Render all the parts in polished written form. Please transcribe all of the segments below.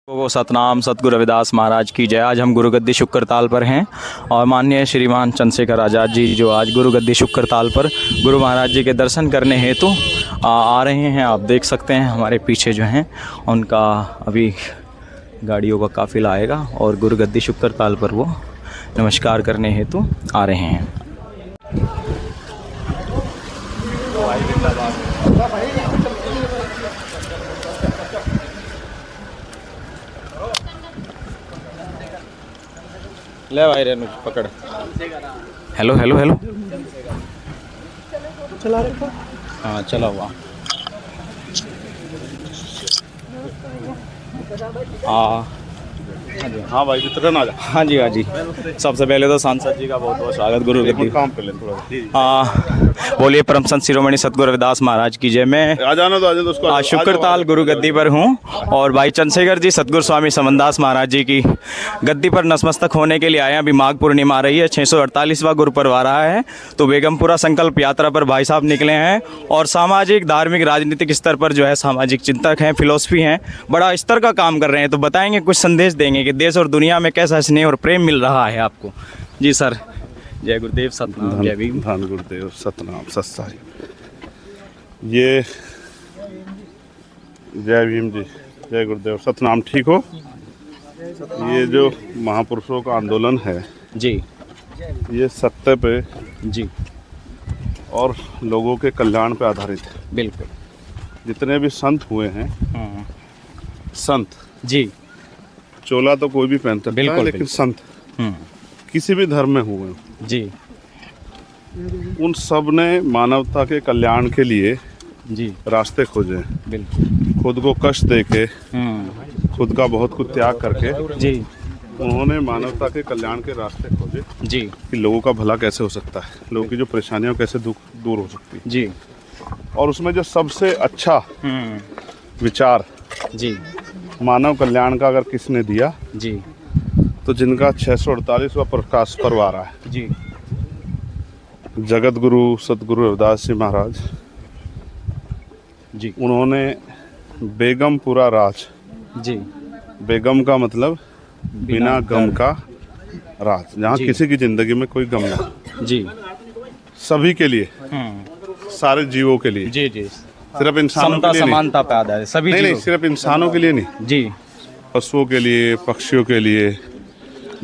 को सतनाम सतगुरु रविदास महाराज की जय। आज हम गुरु गद्दी शुक्रताल पर हैं और माननीय श्रीमान चंद्रशेखर आज़ाद जी जो आज गुरु गद्दी शुक्रताल पर गुरु महाराज जी के दर्शन करने हेतु आ रहे हैं। आप देख सकते हैं हमारे पीछे जो हैं उनका अभी गाड़ियों का काफिला आएगा और गुरु गद्दी शुक्रताल पर वो नमस्कार करने हेतु आ रहे हैं। ले भाई रेनू पकड़। हेलो हेलो हेलो चला रहे हो? हाँ चला हुआ। हाँ भाई वितरण आ जा। हाँ जी हाँ जी। सबसे पहले तो सांसद जी का बहुत बहुत स्वागत गुरु गद्दी। काम कर ले थोड़ा। हाँ बोलिए परम संत शिरोमणि सतगुरु रविदास महाराज की जय। मैं आ जाना तो आ जाना उसको। आज शुक्रताल गुरु गद्दी पर हूँ और भाई चंद्रशेखर जी सतगुरु स्वामी समनदास महाराज जी की गद्दी पर नतमस्तक होने के लिए आए हैं। अभी माघ पूर्णिमा आ रही है, 648वां गुरु पर्व आ रहा है, तो बेगमपुरा संकल्प यात्रा पर भाई साहब निकले हैं और सामाजिक धार्मिक राजनीतिक स्तर पर जो है सामाजिक चिंतक हैं, फिलोसफी हैं, बड़ा स्तर का काम कर रहे हैं। तो बताएंगे, कुछ संदेश देंगे कि देश और दुनिया में कैसा स्नेह और प्रेम मिल रहा है आपको। जी सर। जय गुरुदेव सतनाम जय भीम। धन गुरुदेव सतनाम सत्साई। ये जय भीम जी, जय गुरुदेव सतनाम। ठीक हो? ये जो महापुरुषों का आंदोलन है जी, ये सत्य पे जी और लोगों के कल्याण पे आधारित है। बिल्कुल। जितने भी संत हुए हैं, संत जी चोला तो कोई भी पहनता है, बिल्कुल, लेकिन बिल्कुल। संत किसी भी धर्म में हुए जी, उन सब ने मानवता के कल्याण के लिए जी रास्ते खोजे। बिल्कुल। खुद को कष्ट देके, खुद का बहुत कुछ त्याग करके जी उन्होंने मानवता के कल्याण के रास्ते खोजे जी कि लोगों का भला कैसे हो सकता है, लोगों की जो परेशानियां कैसे दूर हो सकती है। जी। और उसमें जो सबसे अच्छा विचार जी मानव कल्याण का अगर किसने दिया जी, तो जिनका 648वां प्रकाश पर्व आ रहा है, जी जगत गुरु सतगुरु रविदास जी महाराज जी, उन्होंने बेगमपुरा राज, जी बेगम का मतलब बिना गम का राज, जहाँ किसी की जिंदगी में कोई गम ना, जी सभी के लिए, सारे जीवों के लिए, जी जी, सिर्फ इंसानों के लिए समानता पैदा है सभी नहीं, सिर्फ इंसानों के लिए नहीं, जी पशुओं के लिए, पक्षियों के लिए,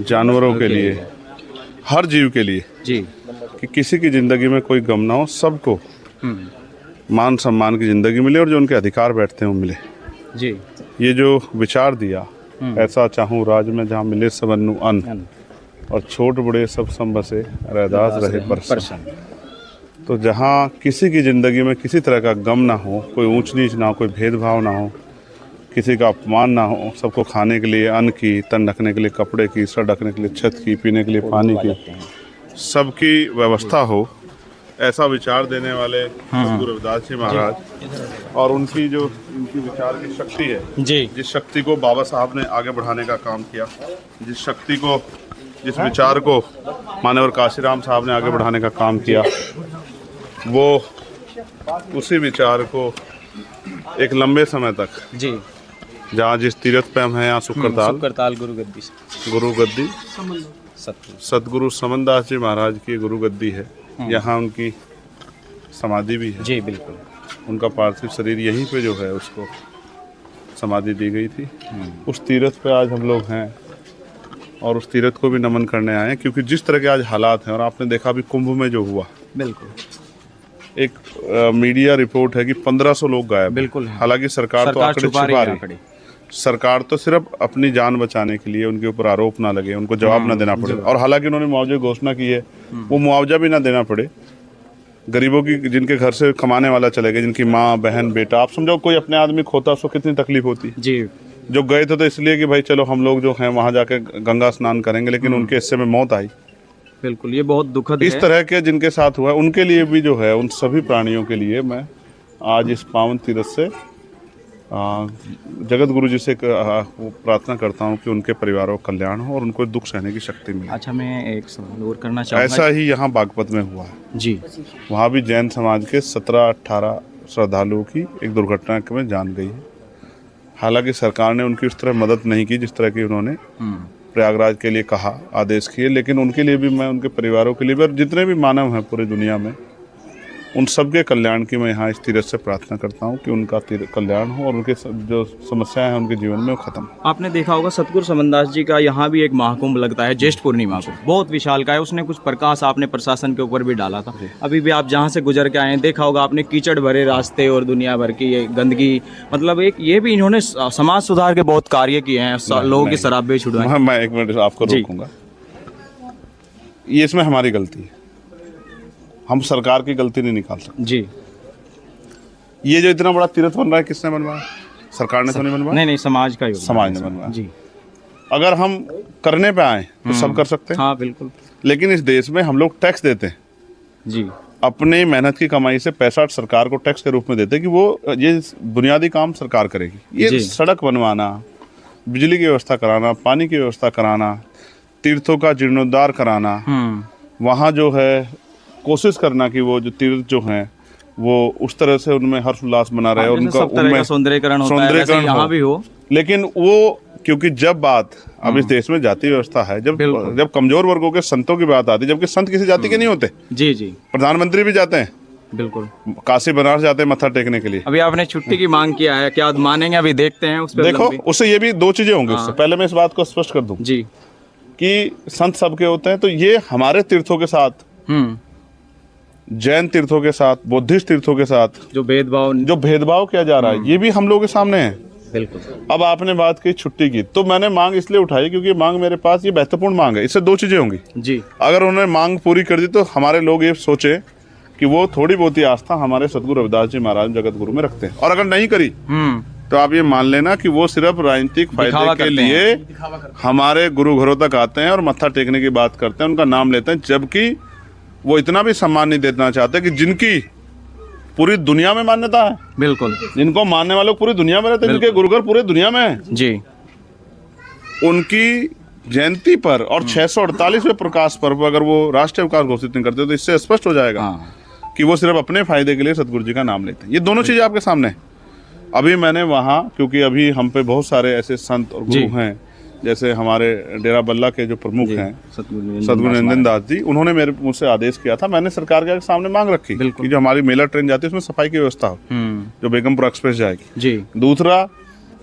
जानवरों के लिए, हर जीव के लिए, जी, कि किसी की जिंदगी में कोई गम ना हो, सबको मान सम्मान की जिंदगी मिले और जो उनके अधिकार बैठते हैं वो मिले। जी। ये जो विचार दिया, ऐसा चाहूँ राज में जहाँ मिले सबन्नु अन्न और छोट बड़े सब सम बसे रैदास रहे प्रसन्न। तो जहाँ किसी की ज़िंदगी में किसी तरह का गम ना हो, कोई ऊंच नीच ना हो, कोई भेदभाव ना हो, किसी का अपमान ना हो, सबको खाने के लिए अन्न की, तन ढकने के लिए कपड़े की, सर ढकने के लिए छत की, पीने के लिए पानी की, सबकी व्यवस्था हो, ऐसा विचार देने वाले गुरु रविदास जी महाराज। और उनकी जो इनकी विचार की शक्ति है जी, जिस शक्ति को बाबा साहब ने आगे बढ़ाने का काम किया, जिस शक्ति को, जिस विचार को मान्यवर काशीराम साहब ने आगे बढ़ाने का काम किया, वो उसी विचार को एक लंबे समय तक जी, जहाँ जिस तीर्थ पे हम हैं, यहाँ शुक्रताल गुरु गद्दी सतगुरु समनदास जी महाराज की गुरु गद्दी है। यहाँ उनकी समाधि भी है। जी बिल्कुल। उनका पार्थिव शरीर यहीं पे जो है उसको समाधि दी गई थी। उस तीर्थ पे आज हम लोग हैं और उस तीर्थ को भी नमन करने आए हैं, क्योंकि जिस तरह के आज हालात हैं, और आपने देखा अभी कुंभ में जो हुआ, बिल्कुल एक मीडिया रिपोर्ट है कि 1500 लोग गायब। बिल्कुल। हालांकि सरकार तो आंकड़े छुपा रही। सरकार तो सिर्फ अपनी जान बचाने के लिए, उनके ऊपर आरोप ना लगे, उनको जवाब ना देना पड़े, और हालांकि उन्होंने मुआवजे घोषणा की है, वो मुआवजा भी ना देना पड़े गरीबों की, जिनके घर से कमाने वाला चले गए, जिनकी माँ बहन बेटा, आप समझो कोई अपने आदमी खोता उसको कितनी तकलीफ होती है। जी। जो गए थे तो इसलिए कि भाई चलो हम लोग जो हैं वहाँ जाके गंगा स्नान करेंगे, लेकिन उनके हिस्से में मौत आई। बिल्कुल, ये बहुत दुखद है। इस तरह के जिनके साथ हुआ है उनके लिए भी जो है, उन सभी प्राणियों के लिए मैं आज इस पावन तीर्थ से जगत गुरु जी से प्रार्थना करता हूँ कि उनके परिवारों का कल्याण हो और उनको दुख सहने की शक्ति मिले। अच्छा, मैं एक सवाल और करना चाहूँगा। ऐसा ही यहाँ बागपत में हुआ है जी। वहाँ भी जैन समाज के 17-18 श्रद्धालुओं की एक दुर्घटना में जान गई है। हालांकि सरकार ने उनकी उस तरह मदद नहीं की जिस तरह की उन्होंने प्रयागराज के लिए कहा, आदेश किए, लेकिन उनके लिए भी मैं, उनके परिवारों के लिए भी, और जितने भी मानव हैं पूरी दुनिया में, उन सब के कल्याण की मैं यहाँ इस तीरथ से प्रार्थना करता हूँ कि उनका कल्याण हो और उनके जो समस्याएं हैं उनके जीवन में वो खत्म हो। आपने देखा होगा सतगुरु समनदास जी का यहाँ भी एक महाकुंभ लगता है ज्येष्ठ पूर्णिमा को, बहुत विशाल का है। उसने कुछ प्रकाश आपने प्रशासन के ऊपर भी डाला था। अभी भी आप जहाँ से गुजर के आए हैं देखा होगा आपने, कीचड़ भरे रास्ते और दुनिया भर की ये गंदगी, मतलब एक ये भी इन्होंने समाज सुधार के बहुत कार्य किए हैं, लोगों की शराबें छुड़वाई। मैं एक मिनट आपको रोकूंगा, ये इसमें हमारी गलती है, हम सरकार की गलती नहीं निकाल सकते जी। ये जो इतना बड़ा तीर्थ बन रहा है किसने बनवाया? सरकार ने तो नहीं बनवाया। नहीं, समाज का समाज ने बनवाया जी। अगर हम करने पे आए तो सब कर सकते हैं। हाँ बिल्कुल। लेकिन इस देश में हम लोग टैक्स देते हैं जी, अपनी मेहनत की कमाई से पैसा सरकार को टैक्स के रूप में देते हैं कि वो ये बुनियादी काम सरकार करेगी। ये सड़क बनवाना, बिजली की व्यवस्था कराना, पानी की व्यवस्था कराना, तीर्थों का जीर्णोद्धार कराना, वहाँ जो है कोशिश करना कि वो जो तीर्थ जो हैं वो उस तरह से उनमें हर्ष उल्लास बना रहे और उनका उनमें सौंदर्यकरण होता है, वैसे यहाँ भी हो। लेकिन वो क्योंकि जब बात अब इस देश में जाति व्यवस्था है, जब कमजोर वर्गों के संतों की बात आती है, जबकि संत किसी जाति के नहीं होते। जी जी। प्रधानमंत्री भी जाते हैं, बिल्कुल, काशी बनारस जाते हैं मत्था टेकने के लिए। अभी आपने छुट्टी की मांग किया है, क्या मानेंगे? अभी देखते हैं उस पर। देखो उससे ये भी दो चीजें होंगी। उससे पहले मैं इस बात को स्पष्ट कर दूं जी कि संत सबके होते हैं, तो ये हमारे तीर्थों के साथ, जैन तीर्थों के साथ, बुद्धिस्ट तीर्थों के साथ जो भेदभाव किया जा रहा है, ये भी हम लोगों के सामने है। बिल्कुल। अब आपने बात की छुट्टी की, तो मैंने मांग इसलिए उठाई क्योंकि मांग मेरे पास ये महत्वपूर्ण मांग है। इससे दो चीजें होंगी जी। अगर उन्होंने मांग पूरी कर दी तो हमारे लोग ये सोचे कि वो थोड़ी बहुत ही आस्था हमारे सतगुरु रविदास जी महाराज जगत गुरु में रखते हैं, और अगर नहीं करी तो आप ये मान लेना कि वो सिर्फ राजनीतिक फायदे के लिए हमारे गुरु घरों तक आते हैं और मत्था टेकने की बात करते हैं, उनका नाम लेते हैं, जबकि वो इतना भी सम्मान नहीं देना चाहते कि जिनकी पूरी दुनिया में मान्यता है। बिल्कुल। जिनको मानने वाले पूरी दुनिया में रहते हैं, जिनके गुरुघर पूरे दुनिया में है जी, उनकी जयंती पर और 648वें प्रकाश पर्व अगर वो राष्ट्रीय अवकाश घोषित नहीं करते तो इससे स्पष्ट हो जाएगा कि वो सिर्फ अपने फायदे के लिए सतगुरु जी का नाम लेते हैं। ये दोनों चीजें आपके सामने है। अभी मैंने वहाँ, क्योंकि अभी हम पे बहुत सारे ऐसे संत और गुरु हैं, जैसे हमारे डेरा बल्ला के जो प्रमुख हैं सतगुरु नंदन दास जी, उन्होंने मुझसे आदेश किया था, मैंने सरकार के सामने मांग रखी कि जो हमारी मेला ट्रेन जाती है उसमें सफाई की व्यवस्था हो, जो बेगमपुरा एक्सप्रेस जाएगी जी। दूसरा,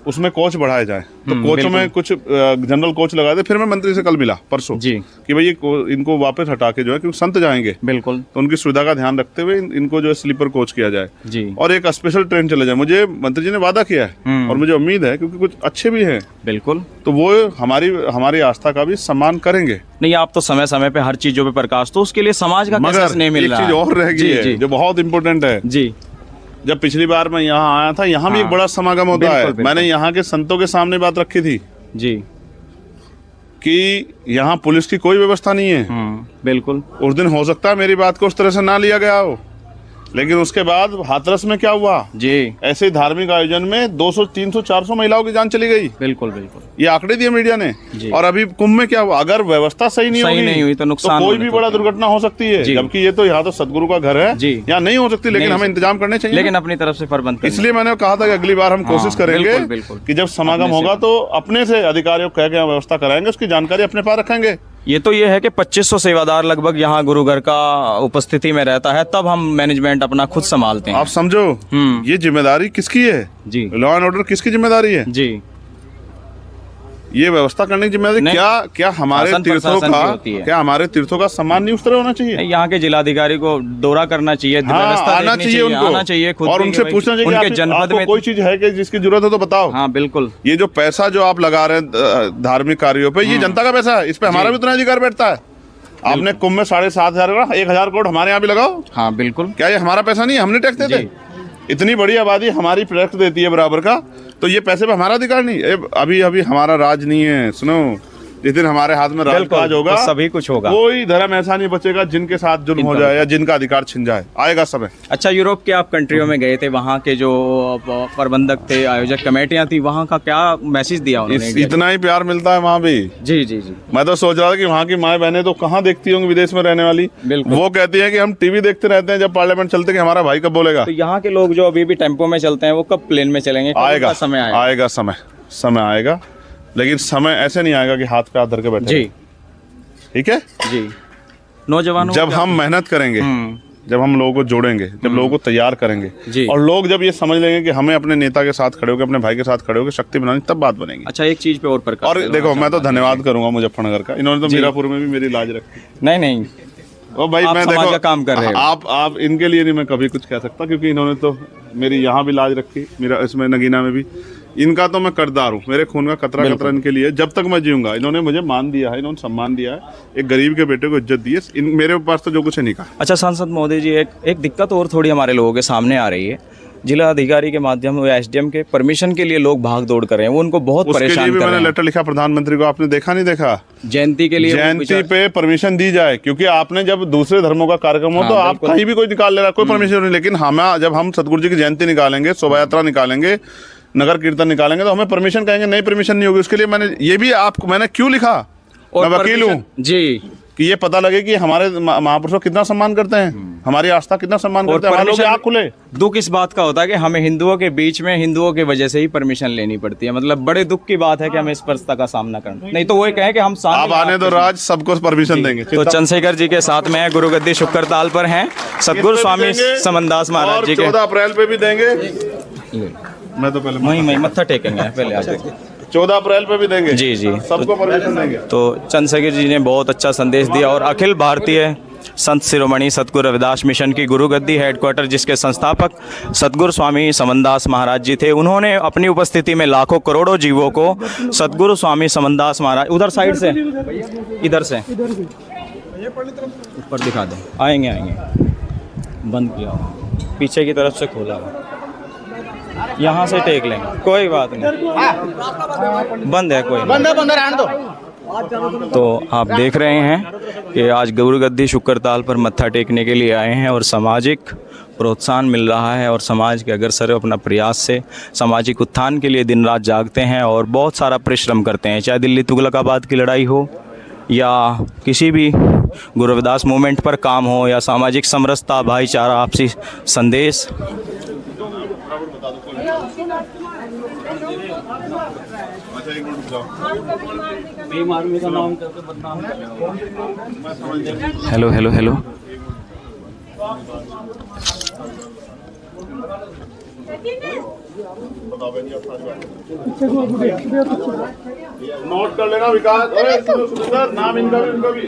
उसमें कोच बढ़ाए जाए, तो कोच में कुछ जनरल कोच लगा दे। फिर मैं मंत्री से कल मिला परसों जी कि भाई इनको वापस हटा के जो है, क्योंकि संत जाएंगे बिल्कुल, तो उनकी सुविधा का ध्यान रखते हुए इनको जो है स्लीपर कोच किया जाए जी, और एक स्पेशल ट्रेन चले जाए। मुझे मंत्री जी ने वादा किया है और मुझे उम्मीद है, क्योंकि कुछ अच्छे भी हैं बिल्कुल, तो वो हमारी आस्था का भी सम्मान करेंगे। नहीं, आप तो समय समय पे हर चीजों पे प्रकाश, तो उसके लिए समाज का मगर नहीं मिल रहा है। एक चीज और रह गई है जो बहुत इंपॉर्टेंट है जी। जब पिछली बार मैं यहाँ आया था, यहाँ भी एक बड़ा समागम होता है। मैंने यहाँ के संतों के सामने बात रखी थी जी कि यहाँ पुलिस की कोई व्यवस्था नहीं है। बिल्कुल। उस दिन हो सकता है मेरी बात को उस तरह से ना लिया गया हो, लेकिन उसके बाद हाथरस में क्या हुआ जी, ऐसे धार्मिक आयोजन में 200, 300, 400 महिलाओं की जान चली गई। बिल्कुल बिल्कुल, ये आंकड़े दिए मीडिया ने। और अभी कुंभ में क्या हुआ, अगर व्यवस्था सही नहीं हुई तो नुकसान, तो कोई भी बड़ा दुर्घटना हो सकती है। जबकि ये तो यहाँ तो सदगुरु का घर है, यहाँ नहीं हो सकती, लेकिन हमें इंतजाम करने चाहिए, लेकिन अपनी तरफ से प्रबंध। इसलिए मैंने कहा था कि अगली बार हम कोशिश करेंगे कि जब समागम होगा तो अपने से अधिकारियों को कह के व्यवस्था कराएंगे, उसकी जानकारी अपने पास रखेंगे। ये तो ये है कि 2500 सेवादार लगभग यहाँ गुरुघर का उपस्थिति में रहता है, तब हम मैनेजमेंट अपना खुद संभालते हैं। आप समझो ये जिम्मेदारी किसकी है जी, लॉ एंड ऑर्डर किसकी जिम्मेदारी है जी, ये व्यवस्था करने की जिम्मेदारी क्या हमारे तीर्थों का सम्मान नहीं उस तरह होना चाहिए? यहाँ के जिलाधिकारी को दौरा करना चाहिए, आना चाहिए उनको, आना चाहिए खुद, और उनसे पूछना चाहिए उनके जनपद में कोई चीज है कि जिसकी जरूरत है तो बताओ। हाँ बिल्कुल। ये जो पैसा जो आप लगा रहे हैं धार्मिक कार्यों पे, ये जनता का पैसा है, इस पे हमारा भी उतना अधिकार बैठता है। आपने कुंभ में 7,500 1,000 करोड़ हमारे यहाँ भी लगाओ। हाँ बिल्कुल। क्या ये हमारा पैसा नहीं है? हमने टैक्स देते, इतनी बड़ी आबादी हमारी टैक्स देती है बराबर का, तो ये पैसे पे हमारा अधिकार नहीं? अभी हमारा राज नहीं है। सुनो, जिस दिन हमारे हाथ में राजकाज होगा तो सभी कुछ होगा। कोई धर्म ऐसा नहीं बचेगा जिनके साथ जुल्म हो जाए या जिनका अधिकार छिन जाए, आएगा समय। अच्छा, यूरोप के आप कंट्रियों में गए थे, वहाँ के जो प्रबंधक थे, आयोजक कमेटियां थी, वहाँ का क्या मैसेज दिया उन्होंने? इतना ही प्यार मिलता है वहाँ भी। जी जी जी। मैं तो सोच रहा था कि वहाँ की माए बहनें तो कहाँ देखती होंगी विदेश में रहने वाली। वो कहती है कि हम टीवी देखते रहते हैं जब पार्लियामेंट चलते, कि हमारा भाई कब बोलेगा। तो यहाँ के लोग जो अभी भी टेम्पो में चलते हैं, वो कब प्लेन में चलेंगे? आएगा समय आएगा, समय आएगा, लेकिन समय ऐसे नहीं आएगा कि हाथ पे हाथ धर के बैठे। जी, ठीक है जी। नौजवानों जब हम मेहनत करेंगे, जब हम लोगों को जोड़ेंगे, जब लोगों को तैयार करेंगे, और लोग जब ये समझ लेंगे कि हमें अपने नेता के साथ खड़े होकर, अपने भाई के साथ खड़े होकर शक्ति बनानी, तब बात बनेगी। अच्छा, एक चीज पे और प्रकाश। और देखो, मैं तो धन्यवाद करूंगा मुजफ्फरनगर का, इन्होंने तो मीरापुर में भी मेरी लाज रखी। नहीं ओ भाई, मैं समाज देखो का काम कर रहे हैं। आप इनके लिए नहीं मैं कभी कुछ कह सकता, क्योंकि इन्होंने तो मेरी यहाँ भी लाज रखी, मेरा इसमें नगीना में भी। इनका तो मैं कर्जदार हूँ, मेरे खून का कतरा कतरा इनके लिए, जब तक मैं जीऊंगा। इन्होंने मुझे मान दिया है, इन्होंने सम्मान दिया है, एक गरीब के बेटे को इज्जत दी है। मेरे पास तो जो कुछ है नहीं कहा। अच्छा सांसद महोदय जी, एक दिक्कत और थोड़ी हमारे लोगों के सामने आ रही है। जिला अधिकारी के माध्यम से एसडीएम के परमिशन के लिए लोग भाग दौड़ कर रहे हैं, वो उनको बहुत परेशान कर रहे हैं। मैंने लेटर लिखा प्रधानमंत्री को, आपने देखा नहीं देखा? जयंती के लिए, जयंती पे परमिशन दी जाए, क्योंकि आपने जब दूसरे धर्मों का कार्यक्रम हो तो आप कहीं भी कोई निकाल ले रहा, कोई परमिशन नहीं। लेकिन हम जब हम सतगुरु जी की जयंती निकालेंगे, शोभा यात्रा निकालेंगे, नगर कीर्तन निकालेंगे, तो हमें परमिशन कहेंगे, नहीं परमिशन नहीं होगी। उसके लिए मैंने ये भी आपको मैंने क्यों लिखा, मैं वकील हूँ जी, कि ये पता लगे कि हमारे महापुरुषों कितना सम्मान करते हैं, हमारी आस्था कितना सम्मान करते हैं, हमारे लोग आँख खुले। दुख इस बात का होता है कि हमें हिंदुओं के बीच में हिंदुओं की वजह से ही परमिशन लेनी पड़ती है। मतलब बड़े दुख की बात है कि हमें इस परिस्थिति का सामना करना, नहीं तो वो कहें कि हम आप आने दो राज, सबको परमिशन देंगे। तो चंद्रशेखर जी के साथ में गुरु गद्दी शुक्र ताल पर हैं सतगुरु स्वामी समनदास महाराज जी के। 14 अप्रैल पे भी देंगे। मैं तो पहले वही मत्था टेकेंगे पहले आके। 14 अप्रैल पे भी देंगे। जी जी, सबको परमिशन देंगे। तो चंद्रशेखर जी ने बहुत अच्छा संदेश दिया, और अखिल भारतीय संत शिरोमणि सतगुरु रविदास मिशन की गुरु गद्दी हेडक्वार्टर, जिसके संस्थापक सतगुरु स्वामी समनदास महाराज जी थे, उन्होंने अपनी उपस्थिति में लाखों करोड़ों जीवों को सतगुरु स्वामी समनदास महाराज, उधर साइड से, इधर से ऊपर दिखा दें, आएंगे बंद किया, पीछे की तरफ से खोला, यहाँ से टेक लेंगे, कोई बात नहीं, बंद है, कोई बंद रहने दो। तो आप देख रहे हैं कि आज गुरु गद्दी शुक्र ताल पर मत्था टेकने के लिए आए हैं, और सामाजिक प्रोत्साहन मिल रहा है, और समाज के अग्रसर अपना प्रयास से सामाजिक उत्थान के लिए दिन रात जागते हैं और बहुत सारा परिश्रम करते हैं। चाहे दिल्ली तुगलकाबाद की लड़ाई हो, या किसी भी गुरु रविदास मूवमेंट पर काम हो, या सामाजिक समरसता, भाईचारा, आपसी संदेश। हेलो हेलो हेलो, नोट कर लेना विकास, नाम इनका भी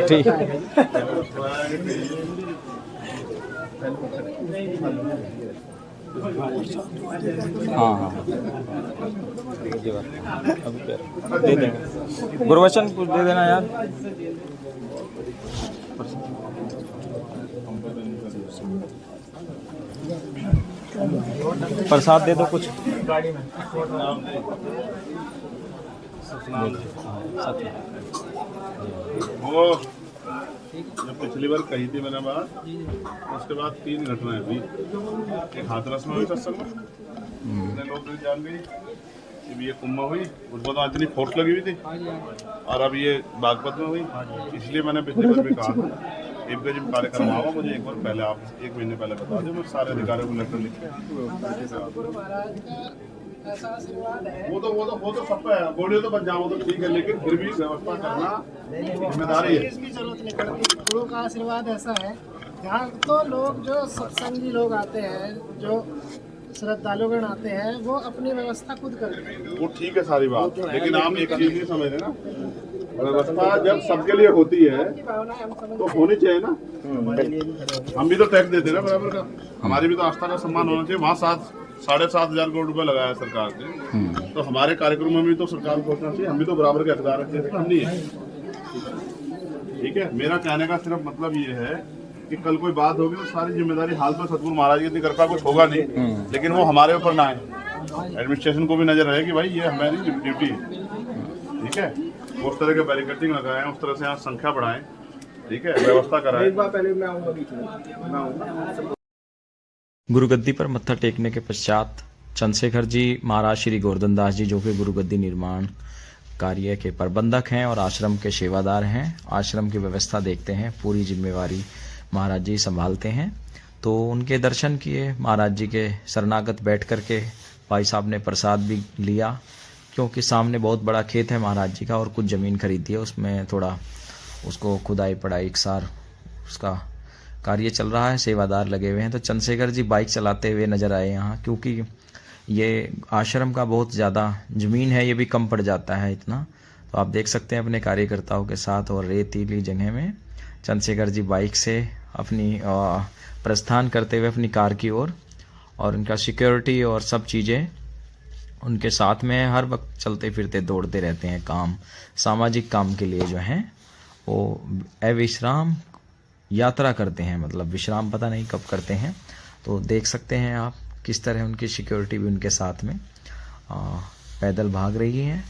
ठीक। हाँ दे देंगे, गुरुवचन कुछ दे देना यार। प्रसाद दे दो कुछ। वो जब पिछली बार कही थी मैंने बात, उसके बाद 3 घटनाएं हुई। एक हाथरस में हुई सत्संग में, इतने लोग जान गई। अब ये कुंभ हुई, उसको तो इतनी फोर्स लगी हुई थी, और अब ये बागपत में हुई। इसलिए मैंने पिछली बार भी कहा एक जब कार्यक्रम आवा, मुझे एक बार पहले, आप 1 महीने पहले बता दो, मैं सारे अधिकारियों को लेटर लिख वो तो सब पे है। बोलियो तो बच जाओ तो ठीक है, लेकिन फिर भी व्यवस्था करना जिम्मेदारी है। इसकी जरूरत नहीं पड़ती। गुरु का आशीर्वाद ऐसा है, यहाँ तो लोग जो सत्संगी लोग आते हैं, जो श्रद्धालुगण आते हैं, वो अपनी व्यवस्था खुद करते हैं। वो ठीक है सारी बात, लेकिन आप एक चीज नहीं समझ रहे ना, व्यवस्था जब सबके लिए होती है तो होनी चाहिए ना। हम भी तो टैक्स देते हैं ना बराबर का, हमारी भी तो आस्था का सम्मान होना चाहिए। वहाँ 7,500 करोड़ रुपए लगाया सरकार ने, तो हमारे कार्यक्रम में भी तो सरकार को पहुंचना चाहिए। हम भी तो बराबर के हकदार रखते हैं, हम नहीं है। ठीक है, मेरा कहने का सिर्फ मतलब ये है कि कल कोई बात होगी तो सारी जिम्मेदारी हाल पर सतगुरु महाराज की कृपा, कुछ होगा नहीं, लेकिन वो हमारे ऊपर ना आए। एडमिनिस्ट्रेशन को भी नजर रहेगी भाई ये हमारी ड्यूटी है, ठीक है। उस तरह के बैरिकेडिंग लगाएं, उस तरह से यहाँ संख्या बढ़ाएं, ठीक है, व्यवस्था कराएं। एक बार पहले मैं आऊँगा बीच में। गुरुगद्दी पर मत्था टेकने के पश्चात चंद्रशेखर जी महाराज श्री गोवर्धन दास जी, जो कि गुरुगद्दी निर्माण कार्य के प्रबंधक हैं और आश्रम के सेवादार हैं, आश्रम की व्यवस्था देखते हैं, पूरी जिम्मेवारी महाराज जी संभालते हैं। तो उनके दर्शन किए, महाराज जी के शरणागत बैठ करके भाई साहब ने प्रसाद भी लिया, क्योंकि सामने बहुत बड़ा खेत है महाराज जी का और कुछ ज़मीन खरीदी है, उसमें थोड़ा उसको खुदाई पढ़ाई इकसार उसका कार्य चल रहा है, सेवादार लगे हुए हैं। तो चंद्रशेखर जी बाइक चलाते हुए नजर आए यहाँ, क्योंकि ये आश्रम का बहुत ज़्यादा ज़मीन है, ये भी कम पड़ जाता है इतना। तो आप देख सकते हैं अपने कार्यकर्ताओं के साथ और रेतीली जगह में चंद्रशेखर जी बाइक से अपनी प्रस्थान करते हुए अपनी कार की ओर, और उनका सिक्योरिटी और सब चीज़ें उनके साथ में हर वक्त चलते फिरते दौड़ते रहते हैं, काम सामाजिक काम के लिए जो हैं वो अविश्राम यात्रा करते हैं, मतलब विश्राम पता नहीं कब करते हैं। तो देख सकते हैं आप किस तरह उनकी सिक्योरिटी भी उनके साथ में पैदल भाग रही है।